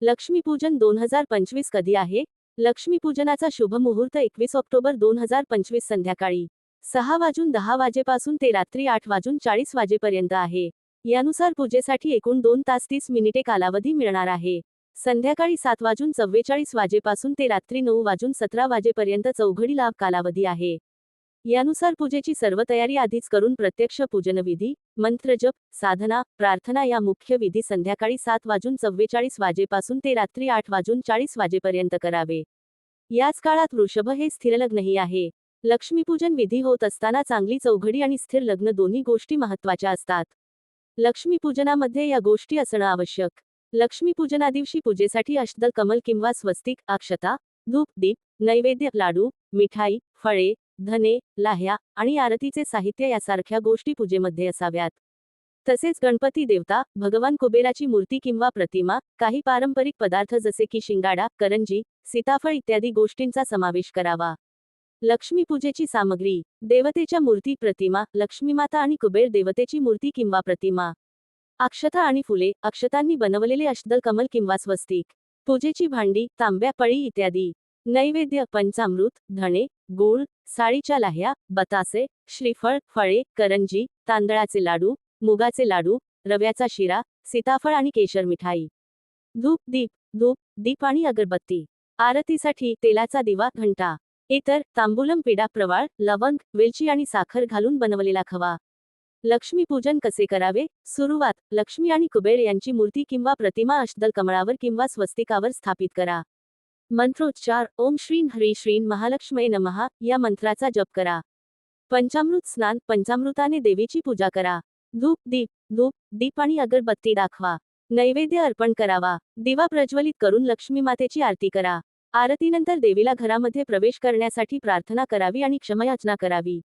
लक्ष्मीपूजन 2025 कधी आहे? लक्ष्मीपूजनाचा शुभ मुहूर्त 21 ऑक्टोबर 2025 संध्याकाळी 6:10 वाजेपासून ते रात्री 8:40 वाजेपर्यंत आहे. यानुसार पूजेसाठी एकूण 2 तास 30 मिनिटे कालावधी मिळणार आहे. संध्याकाळी 7:44 वाजेपासून ते रात्री 9:17 वाजेपर्यंत चौघडी लाभ कालावधी आहे. यानुसार पूजेची सर्व तयारी आधीच करून प्रत्यक्ष पूजनविधी, मंत्रजप, साधना, प्रार्थना या मुख्य विधी संध्याकाळी 7:44 वाजेपासून ते रात्री 8:40 वाजेपर्यंत करावे. याच काळात वृषभ हे स्थिर लग्नही आहे. लक्ष्मीपूजन विधी होत असताना चांगली चौघडी आणि स्थिर लग्न दोन्ही गोष्टी महत्त्वाच्या असतात. लक्ष्मीपूजनामध्ये या गोष्टी असणं आवश्यक. लक्ष्मीपूजनादिवशी पूजेसाठी अष्टदल कमल किंवा स्वस्तिक, अक्षता, धूप, दीप, नैवेद्य, लाडू, मिठाई, फळे, धने, लाह्या आणि आरतीचे साहित्य यासारख्या गोष्टी पूजेमध्ये असाव्यात. तसेच गणपती देवता, भगवान कुबेराची मूर्ती किंवा प्रतिमा, काही पारंपरिक पदार्थ जसे की शिंगाडा, करंजी, सीताफळ इत्यादी गोष्टींचा समावेश करावा. लक्ष्मीपूजेची सामग्री: देवतेच्या मूर्ती, प्रतिमा, लक्ष्मीमाता आणि कुबेर देवतेची मूर्ती किंवा प्रतिमा. अक्षता आणि फुले, अक्षतांनी बनवलेले अष्टदल कमल किंवा स्वस्तिक. पूजेची भांडी, तांब्या, पळी इत्यादी. नैवेद्य: पंचामृत, धणे, गूळ, साळीच्या लाह्या, बतासे, श्रीफळ, फळे, करंजी, तांदळाचे लाडू, मुगाचे लाडू, रव्याचा शिरा, सीताफळ आणि केशर मिठाई. धूप, दीप आणि अगरबत्ती. आरतीसाठी तेलाचा दिवा, घंटा. इतर: तांबूलम, पिढा, प्रवाळ, लवंग, वेलची आणि साखर घालून बनवलेला खवा. लक्ष्मीपूजन कसे करावे? सुरुवात: लक्ष्मी आणि कुबेर यांची मूर्ती किंवा प्रतिमा अष्टदल कमळावर किंवा स्वस्तिकावर स्थापित करा. मंत्रोच्चार: ओम श्रीं ह्रीं श्रीं महालक्ष्म्यै नमः या मंत्राचा जप करा. पंचामृत स्नान, पंचामृताने देवीची पूजा करा. धूप, दीप आणि अगरबत्ती दाखवा. नैवेद्य अर्पण करावा. दिवा प्रज्वलित करून लक्ष्मी मातेची आरती करा. आरतीनंतर देवीला घरामध्ये प्रवेश करण्यासाठी प्रार्थना करावी आणि क्षमायाचना करावी.